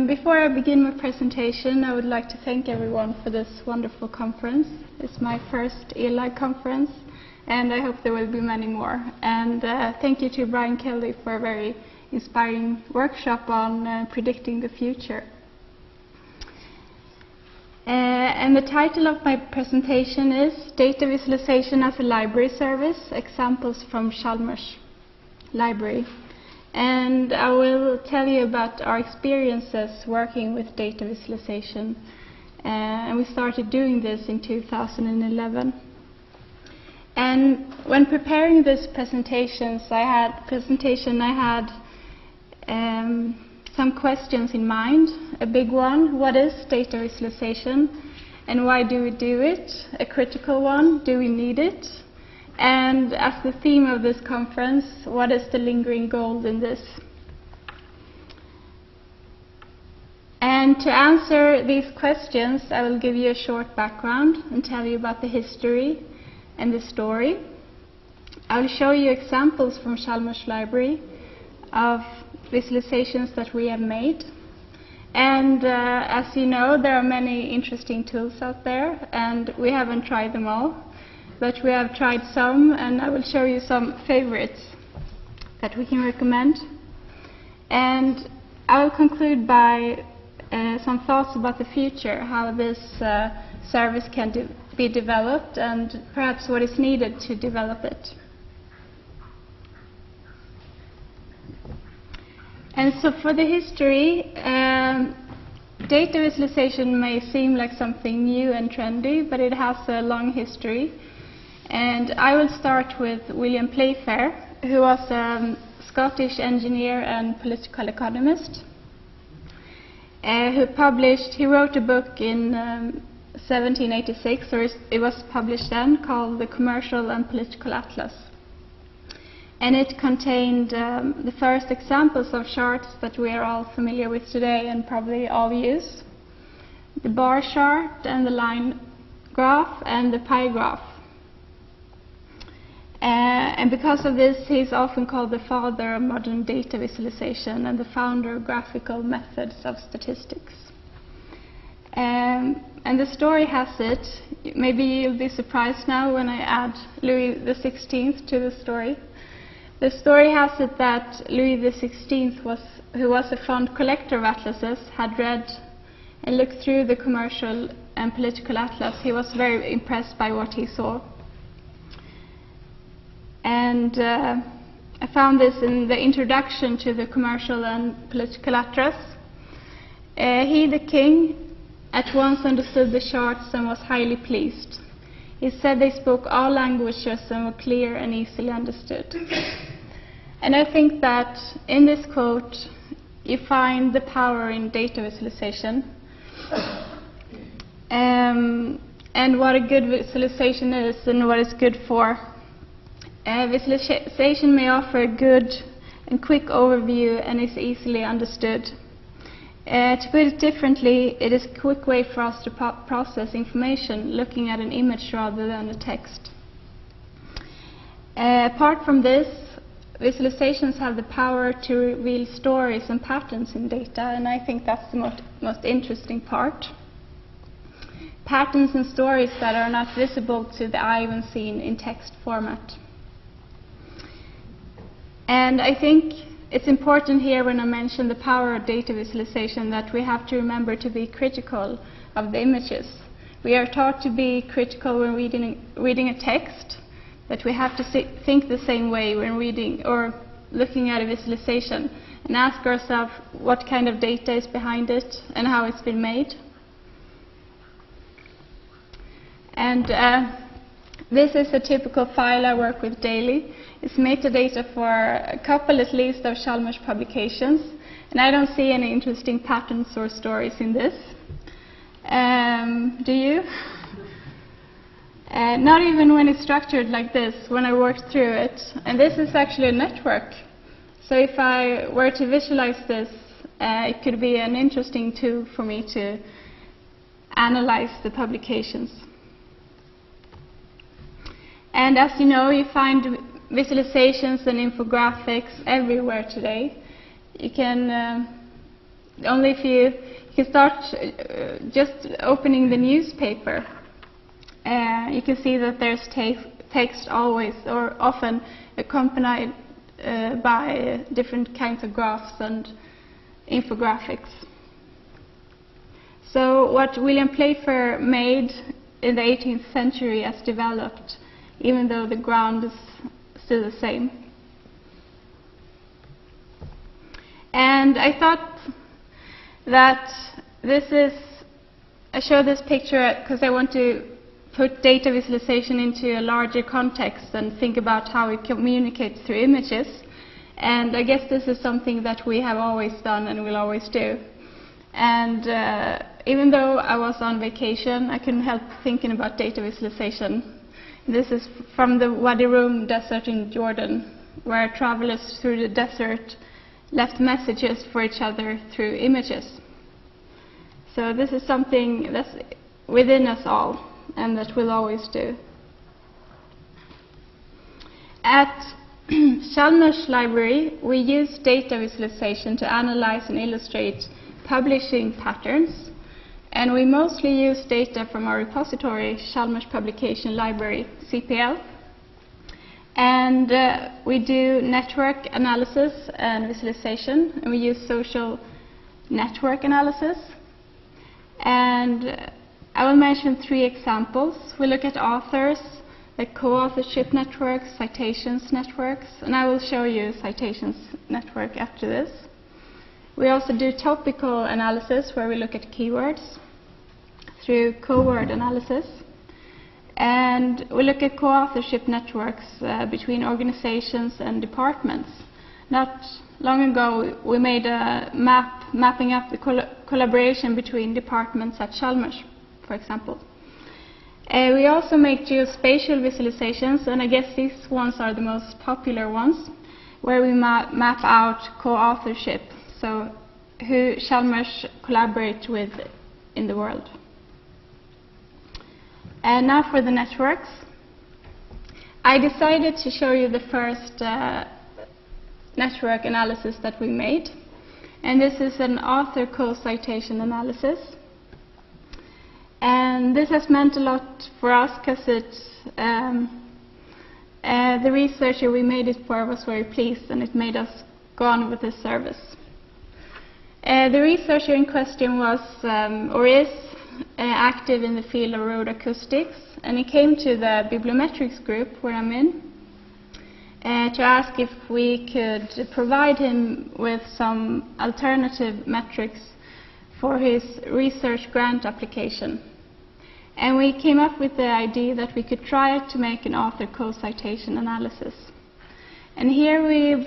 Before I begin my presentation, I would like to thank everyone for this wonderful conference. It's my first Elag conference, and I hope there will be many more. And thank you to Brian Kelly for a very inspiring workshop on predicting the future. And the title of my presentation is Data Visualization as a Library Service, Examples from Chalmers Library. And I will tell you about our experiences working with data visualization. And we started doing this in 2011. And when preparing this presentation, I had some questions in mind. A big one: what is data visualization, and why do we do it? A critical one: do we need it? And as the theme of this conference, what is the lingering goal in this? And to answer these questions, I will give you a short background and tell you about the history and the story. I will show you examples from Chalmers Library of visualizations that we have made. And as you know, there are many interesting tools out there, and we haven't tried them all, but we have tried some, and I will show you some favorites that we can recommend. And I will conclude by some thoughts about the future, how this service can be developed, and perhaps what is needed to develop it. And so for the history, data visualization may seem like something new and trendy, but it has a long history. And I will start with William Playfair, who was a Scottish engineer and political economist, he wrote a book in 1786, or it was published then, called The Commercial and Political Atlas. And it contained the first examples of charts that we are all familiar with today and probably all use: the bar chart and the line graph and the pie graph. And because of this, he's often called the father of modern data visualization and the founder of graphical methods of statistics. And the story has it, maybe you'll be surprised now when I add Louis XVI to the story. The story has it that Louis XVI, who was a fond collector of atlases, had read and looked through the Commercial and Political Atlas. He was very impressed by what he saw. And I found this in the introduction to the Commercial and Political Atlas. He, the king, at once understood the charts and was highly pleased. He said they spoke all languages and were clear and easily understood. And I think that in this quote you find the power in data visualization, and what a good visualization is and what it's good for. Visualization may offer a good and quick overview and is easily understood. To put it differently, it is a quick way for us to process information looking at an image rather than a text. Apart from this, visualizations have the power to reveal stories and patterns in data, and I think that's the most interesting part. Patterns and stories that are not visible to the eye when seen in text format. And I think it's important here, when I mention the power of data visualization, that we have to remember to be critical of the images. We are taught to be critical when reading a text, but we have to think the same way when reading or looking at a visualization, and ask ourselves what kind of data is behind it and how it's been made. And this is a typical file I work with daily. It's metadata for a couple at least of Chalmers publications, and I don't see any interesting patterns or stories in this. Do you? Not even when it's structured like this, when I worked through it. And this is actually a network. So if I were to visualize this, it could be an interesting tool for me to analyze the publications. And as you know, you find visualizations and infographics everywhere today. You can Only if you can start just opening the newspaper, you can see that there's text always or often accompanied by different kinds of graphs and infographics. So what William Playfair made in the 18th century has developed, even though the ground is still the same. And I thought that I show this picture because I want to put data visualization into a larger context and think about how it communicates through images. And I guess this is something that we have always done and will always do. And even though I was on vacation, I couldn't help thinking about data visualization. This is from the Wadi Rum desert in Jordan, where travelers through the desert left messages for each other through images. So this is something that's within us all and that we'll always do. At Chalmers Library, we use data visualization to analyze and illustrate publishing patterns, and we mostly use data from our repository, Chalmers Publication Library, CPL. And we do network analysis and visualization, and we use social network analysis. And I will mention 3 examples. We look at authors, like co-authorship networks, citations networks, and I will show you citations network after this. We also do topical analysis, where we look at keywords through co-word analysis. And we look at co-authorship networks between organizations and departments. Not long ago, we made a map mapping up the collaboration between departments at Chalmers, for example. We also make geospatial visualizations, and I guess these ones are the most popular ones, where we map out co-authorship, so who Chalmers collaborate with in the world. And now for the networks. I decided to show you the first network analysis that we made. And this is an author co-citation analysis. And this has meant a lot for us because the researcher we made it for was very pleased, and it made us go on with this service. The researcher in question was, or is, active in the field of road acoustics, and he came to the bibliometrics group where I'm in to ask if we could provide him with some alternative metrics for his research grant application. And we came up with the idea that we could try to make an author co-citation analysis. And here we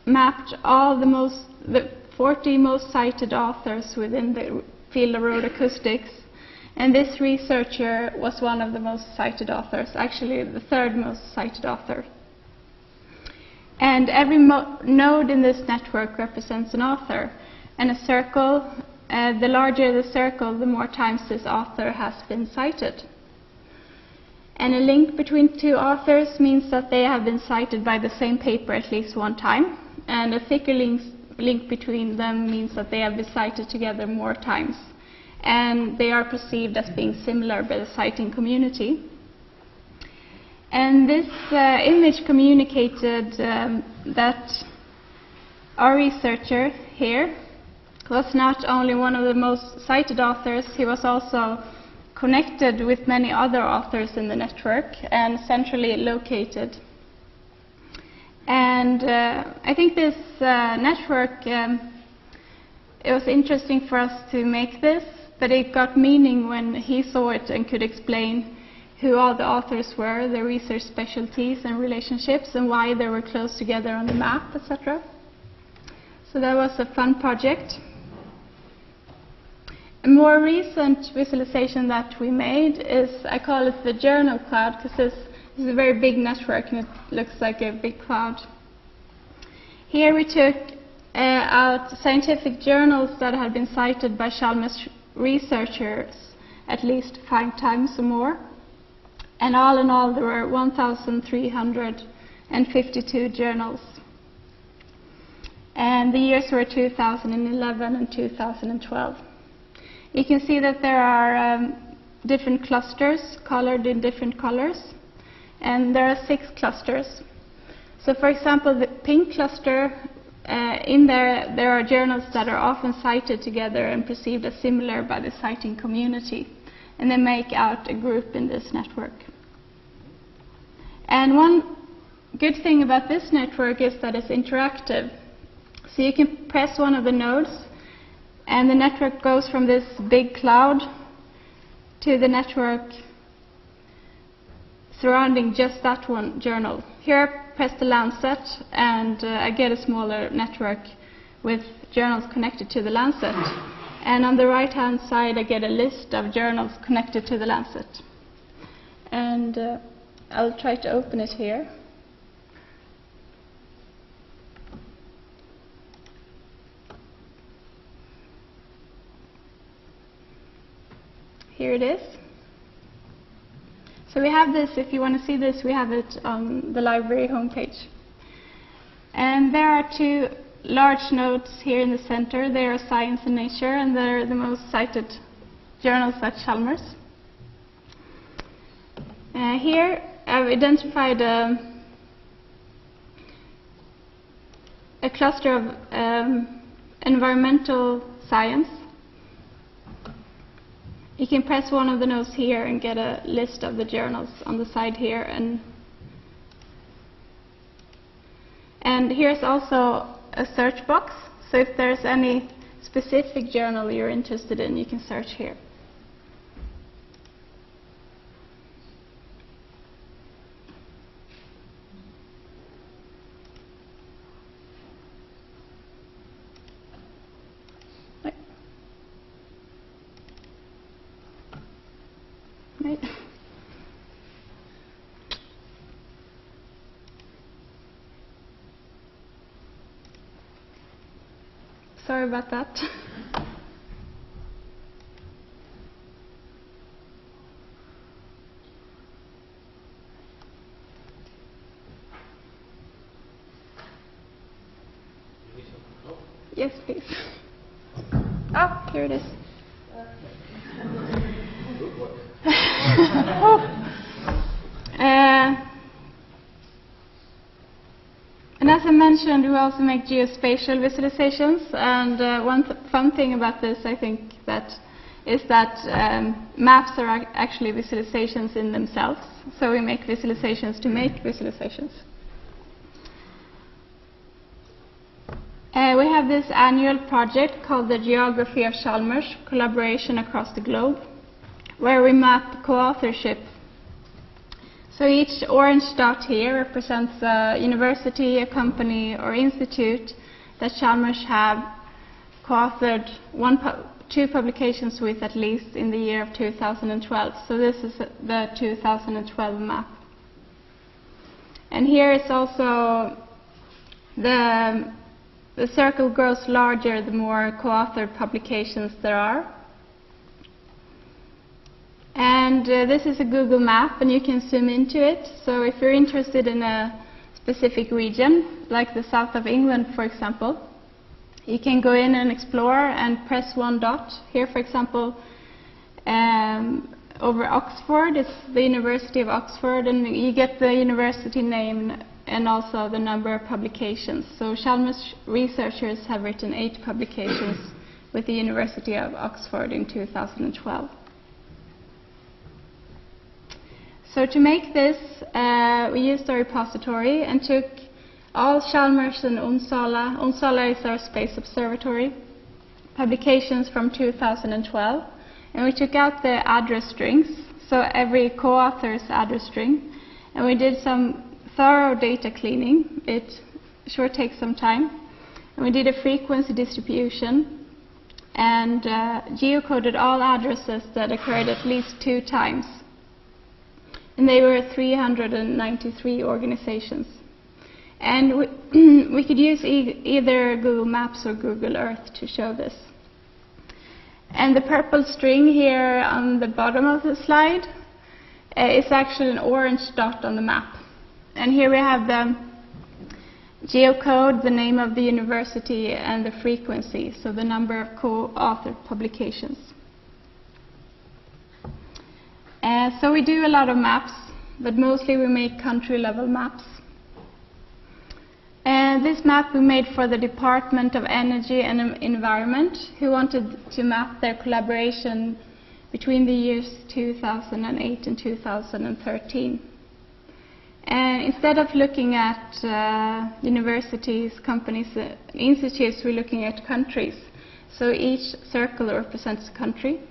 mapped all the 40 most cited authors within the field of road acoustics, and this researcher was one of the most cited authors, actually the 3rd most cited author. And every node in this network represents an author, and a circle, the larger the circle, the more times this author has been cited. And a link between 2 authors means that they have been cited by the same paper at least one time, and a thicker link between them means that they have been cited together more times, and they are perceived as being similar by the citing community. And this image communicated that our researcher here was not only one of the most cited authors, he was also connected with many other authors in the network and centrally located. And I think this network, it was interesting for us to make this, but it got meaning when he saw it and could explain who all the authors were, their research specialties and relationships, and why they were close together on the map, etc. So that was a fun project. A more recent visualization that we made is, I call it the journal cloud, because this is a very big network and it looks like a big cloud. Here we took out scientific journals that had been cited by Chalmers researchers at least 5 times or more. And all in all, there were 1,352 journals. And the years were 2011 and 2012. You can see that there are different clusters colored in different colors, and there are 6 clusters. So for example, the pink cluster, in there are journals that are often cited together and perceived as similar by the citing community, and they make out a group in this network. And one good thing about this network is that it's interactive. So you can press one of the nodes, and the network goes from this big cloud to the network surrounding just that one journal. Here I press the Lancet, and I get a smaller network with journals connected to the Lancet. And on the right-hand side, I get a list of journals connected to the Lancet. And I'll try to open it here. Here it is. So we have this, if you want to see this, we have it on the library homepage. And there are 2 large nodes here in the center. They are Science and Nature, and they're the most cited journals at Chalmers. Here I've identified a cluster of environmental science. You can press one of the nodes here and get a list of the journals on the side here. And here's also a search box. So if there's any specific journal you're interested in, you can search here. Right. Sorry about that. Yes, please. Oh, here it is. And as I mentioned, we also make geospatial visualizations, and one fun thing about this, I think, is that maps are actually visualizations in themselves. So we make visualizations to make visualizations. We have this annual project called the Geography of Chalmers, Collaboration Across the Globe, where we map co-authorship. So each orange dot here represents a university, a company, or institute that Chalmers have co-authored 2 publications with at least in the year of 2012. So this is the 2012 map. And here is also the circle grows larger the more co-authored publications there are. And this is a Google map, and you can zoom into it. So if you're interested in a specific region, like the south of England, for example, you can go in and explore and press one dot. Here, for example, over Oxford, it's the University of Oxford, and you get the university name and also the number of publications. So Chalmers researchers have written 8 publications with the University of Oxford in 2012. So to make this, we used a repository and took all Chalmers and Uppsala is our space observatory, publications from 2012, and we took out the address strings, so every co-author's address string, and we did some thorough data cleaning. It sure takes some time. And we did a frequency distribution and geocoded all addresses that occurred at least 2 times. And they were 393 organizations. And we could use either Google Maps or Google Earth to show this. And the purple string here on the bottom of the slide is actually an orange dot on the map. And here we have geocode, the name of the university, and the frequency, so the number of co-authored publications. So we do a lot of maps, but mostly we make country-level maps. This map we made for the Department of Energy and Environment, who wanted to map their collaboration between the years 2008 and 2013. And instead of looking at universities, companies, institutes, we're looking at countries. So each circle represents a country.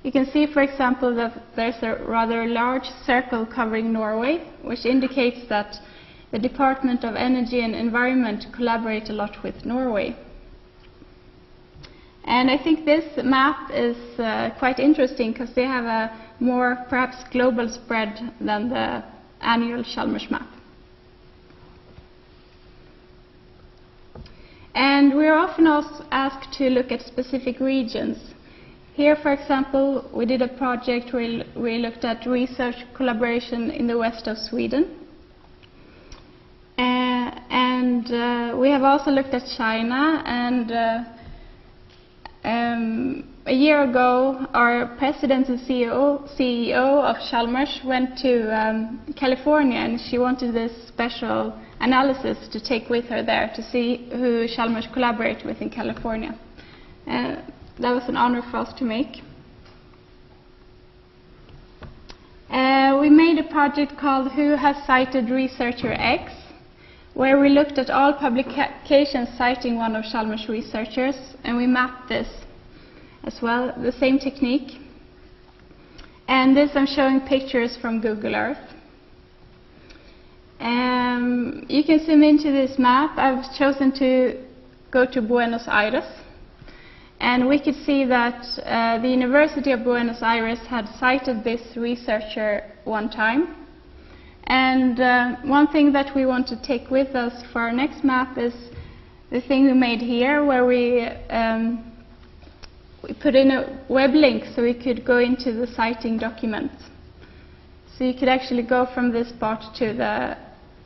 You can see, for example, that there's a rather large circle covering Norway, which indicates that the Department of Energy and Environment collaborate a lot with Norway. And I think this map is quite interesting because they have a more, perhaps, global spread than the annual Chalmers map. And we're often also asked to look at specific regions. Here, for example, we did a project where we looked at research collaboration in the west of Sweden. We have also looked at China, and a year ago our president and CEO of Chalmers went to California, and she wanted this special analysis to take with her there to see who Chalmers collaborate with in California. That was an honor for us to make. We made a project called Who Has Cited Researcher X, where we looked at all publications citing one of Chalmers researchers, and we mapped this as well, the same technique. And this I'm showing pictures from Google Earth. You can zoom into this map. I've chosen to go to Buenos Aires. And we could see that the University of Buenos Aires had cited this researcher one time. And one thing that we want to take with us for our next map is the thing we made here, where we put in a web link so we could go into the citing document. So you could actually go from this spot to the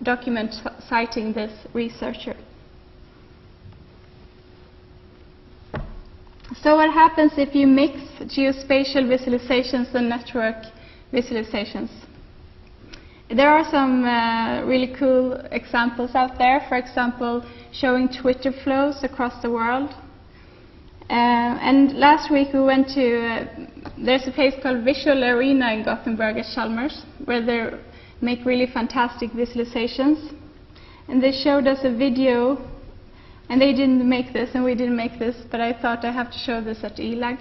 document citing this researcher. So what happens if you mix geospatial visualizations and network visualizations? There are some really cool examples out there, for example, showing Twitter flows across the world. And last week we went to, there's a place called Visual Arena in Gothenburg at Chalmers, where they make really fantastic visualizations. And they showed us a video, and they didn't make this and we didn't make this, but I thought I have to show this at Elag,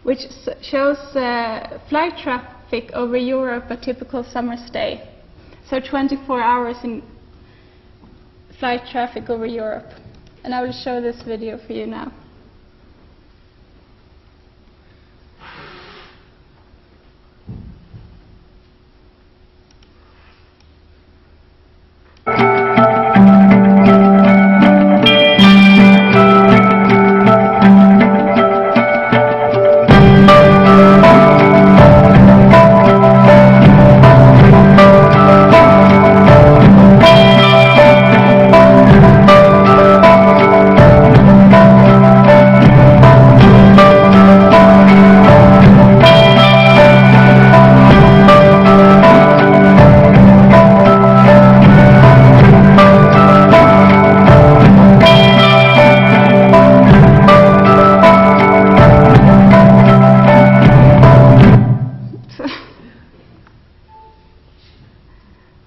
which shows flight traffic over Europe a typical summer stay. So 24 hours in flight traffic over Europe. And I will show this video for you now.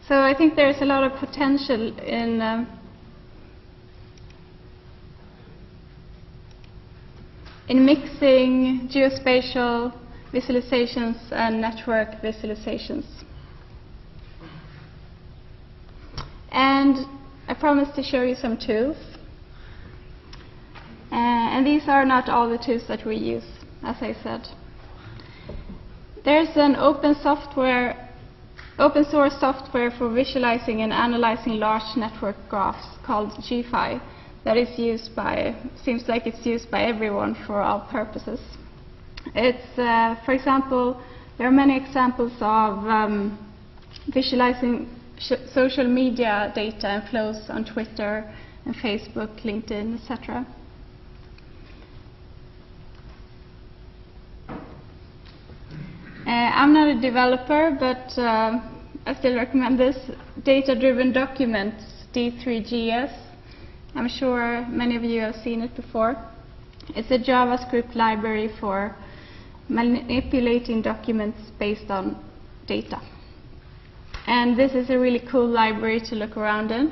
So I think there's a lot of potential in mixing geospatial visualizations and network visualizations. And I promised to show you some tools. And these are not all the tools that we use, as I said. There's an open source software for visualizing and analyzing large network graphs called GFI that is used by, seems like it's used by everyone for all purposes. It's, for example, there are many examples of visualizing social media data and flows on Twitter and Facebook, LinkedIn, etc. I'm not a developer, but I still recommend this. Data-driven documents, D3GS. I'm sure many of you have seen it before. It's a JavaScript library for manipulating documents based on data. And this is a really cool library to look around in.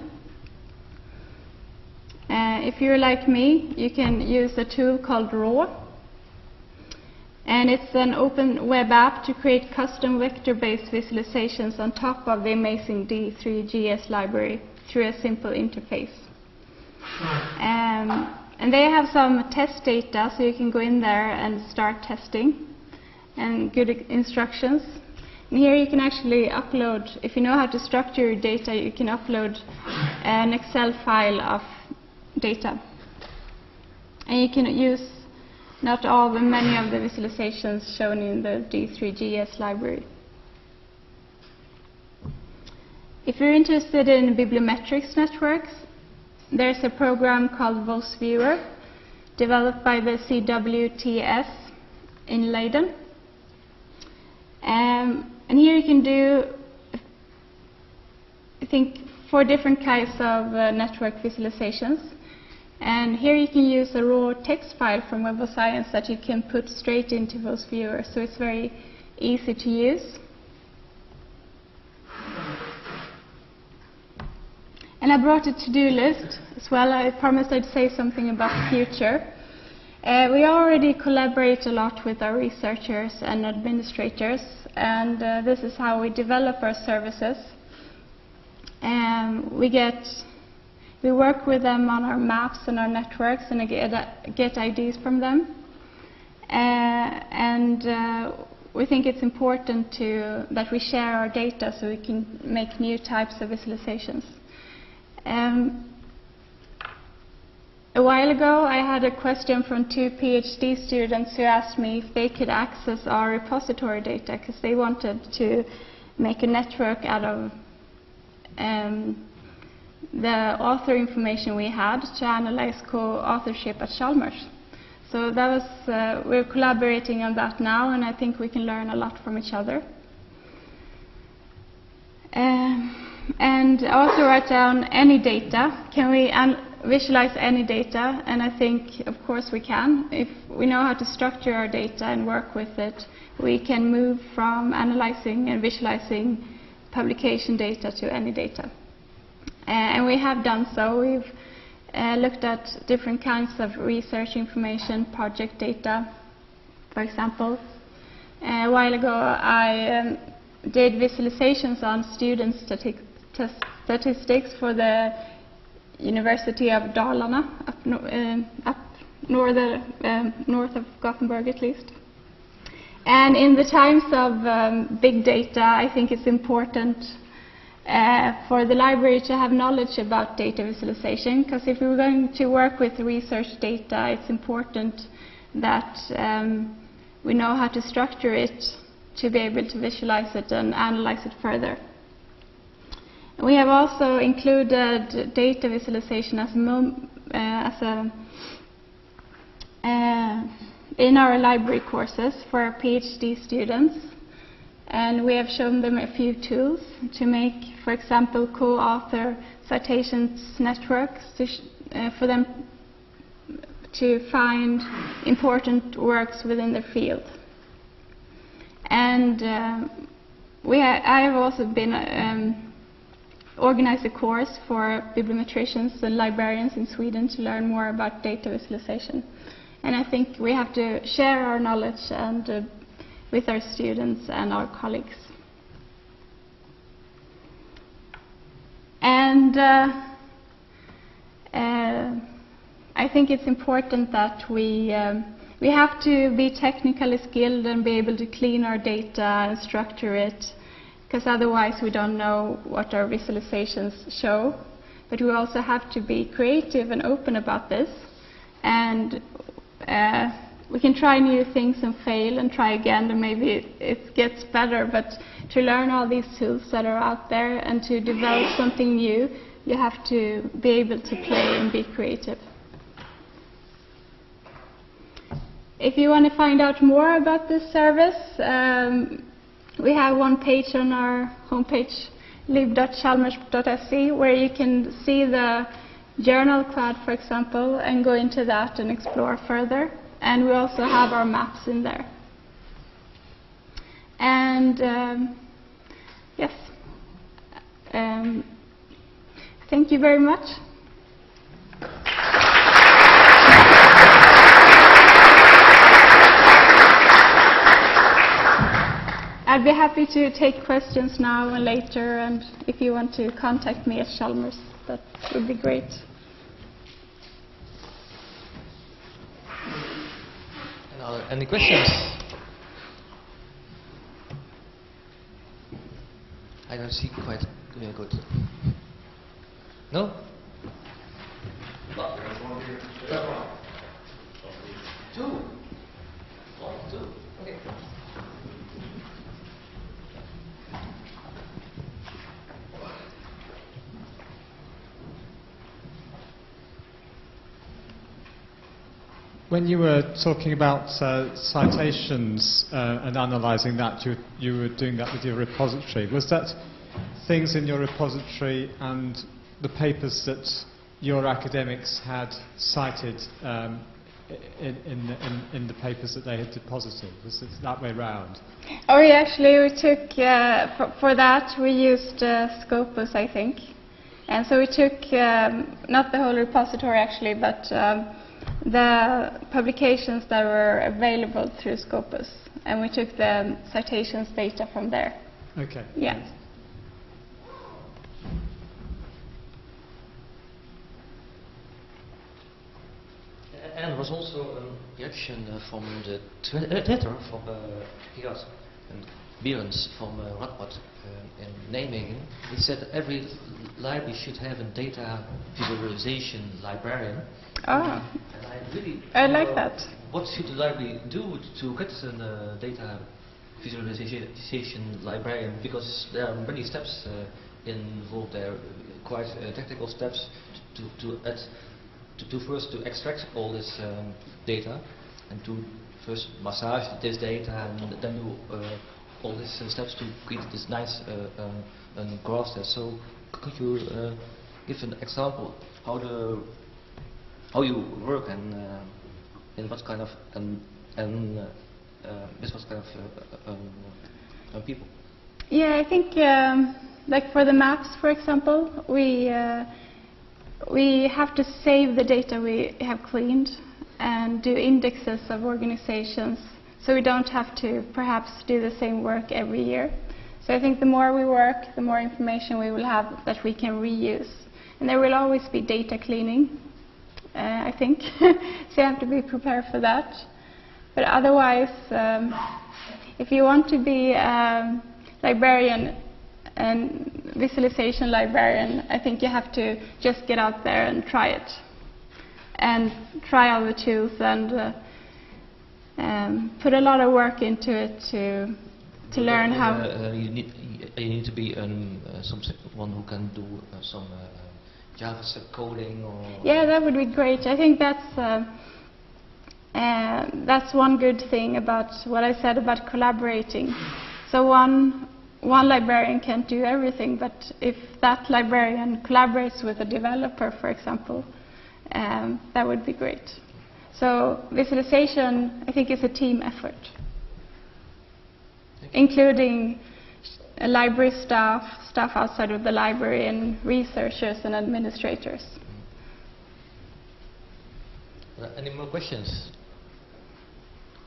If you're like me, you can use a tool called Raw. And it's an open web app to create custom vector-based visualizations on top of the amazing D3GS library through a simple interface. And they have some test data, so you can go in there and start testing, and good instructions. And here you can actually upload, if you know how to structure your data, you can upload an Excel file of data. And you can use not all, but many of the visualizations shown in the D3GS library. If you're interested in bibliometrics networks, there's a program called VosViewer, developed by the CWTS in Leiden. And here you can do, I think, 4 different kinds of network visualizations. And here you can use a raw text file from Web of Science that you can put straight into VosViewer, so it's very easy to use. And I brought a to-do list as well. I promised I'd say something about the future. We already collaborate a lot with our researchers and administrators, and this is how we develop our services. We work with them on our maps and our networks and get ideas from them. We think it's important that we share our data so we can make new types of visualizations. A while ago, I had a question from 2 PhD students who asked me if they could access our repository data because they wanted to make a network out of the author information we had to analyze co-authorship at Chalmers. So that was, we're collaborating on that now, and I think we can learn a lot from each other. And I also write down any data. Can we visualize any data? And I think, of course, we can. If we know how to structure our data and work with it, we can move from analyzing and visualizing publication data to any data. And we have done so. We've looked at different kinds of research information, project data, for example. A while ago, I did visualizations on student statistics for the University of Dalarna, up north of Gothenburg at least. And in the times of big data, I think it's important for the library to have knowledge about data visualization, because if we're going to work with research data, it's important that we know how to structure it to be able to visualize it and analyze it further. We have also included data visualization in our library courses for our PhD students. And we have shown them a few tools to make, for example, co-author citations networks for them to find important works within their field. And I have also been organized a course for bibliometricians and librarians in Sweden to learn more about data visualization. And I think we have to share our knowledge and with our students and our colleagues. And I think it's important that we have to be technically skilled and be able to clean our data and structure it, because otherwise we don't know what our visualizations show. But we also have to be creative and open about this. And we can try new things and fail and try again, and maybe it gets better, but to learn all these tools that are out there and to develop something new, you have to be able to play and be creative. If you want to find out more about this service, we have one page on our homepage, lib.chalmers.se, where you can see the journal cloud, for example, and go into that and explore further. And we also have our maps in there. And yes, thank you very much. I'd be happy to take questions now and later, and if you want to contact me at Chalmers, that would be great. Any questions? I don't see quite good. No? Two. One, two. Okay. When you were talking about citations and analysing that, you were doing that with your repository. Was that things in your repository and the papers that your academics had cited in the papers that they had deposited? Was it that way round? Oh, yeah, actually, we took, for that, we used Scopus, I think. And so we took, not the whole repository, actually, but the publications that were available through Scopus, and we took the citations data from there. Okay. Yeah. And there was also a reaction from the Twitter from Giras and Berens from Radboud in Nijmegen. He said every library should have a data visualization librarian. Oh, And I really like that. What should the library do to get a data visualization librarian? Because there are many steps involved there, quite technical steps to first to extract all this data and to first massage this data and then do all these steps to create this nice graph there. So could you give an example how you work and in what kind of with what kind of people? Yeah, I think like for the maps, for example, we have to save the data we have cleaned and do indexes of organizations, so we don't have to perhaps do the same work every year. So I think the more we work, the more information we will have that we can reuse. And there will always be data cleaning, I think, so you have to be prepared for that. But otherwise, if you want to be a librarian and visualization librarian, I think you have to just get out there and try it. And try all the tools and put a lot of work into it to learn how... you need to be someone who can do some JavaScript coding or... Yeah, that would be great. I think that's one good thing about what I said about collaborating. So one librarian can't do everything, but if that librarian collaborates with a developer, for example, that would be great. So visualization, I think, is a team effort, including library staff outside of the library, and researchers and administrators. Any more questions?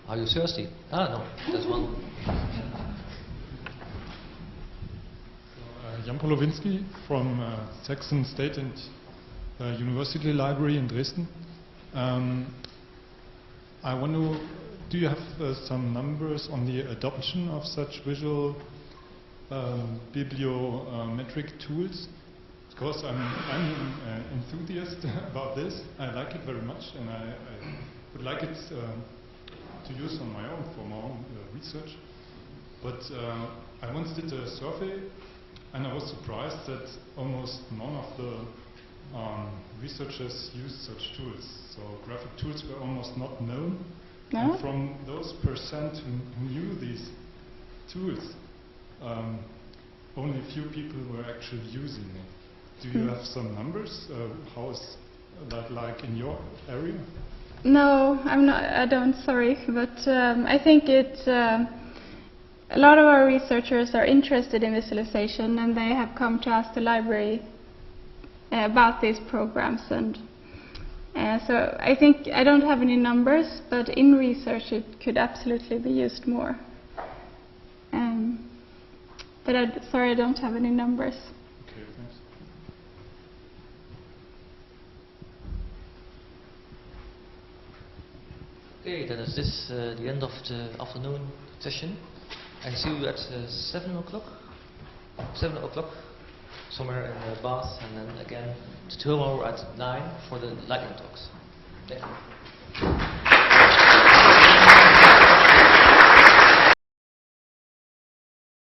Are you thirsty? No, that's one. Jan Polowinski from Saxon State and University Library in Dresden. I want to, do you have some numbers on the adoption of such visual bibliometric tools? Because I'm an enthusiast about this. I like it very much, and I would like it to use on my own, for my own research. But I once did a survey, and I was surprised that almost none of the researchers used such tools. So graphic tools were almost not known. No? And from those percent who knew these tools, only a few people were actually using it. Do you have some numbers? How is that like in your area? No, I'm not. I don't. Sorry, but I think it's a lot of our researchers are interested in visualization, and they have come to ask the library about these programs. And so I think I don't have any numbers, but in research it could absolutely be used more. But sorry, I don't have any numbers. Okay, thanks. Okay, then is this the end of the afternoon session. I see you at 7 o'clock. 7 o'clock, somewhere in the bath, and then again tomorrow at 9 for the lightning talks. Thank you.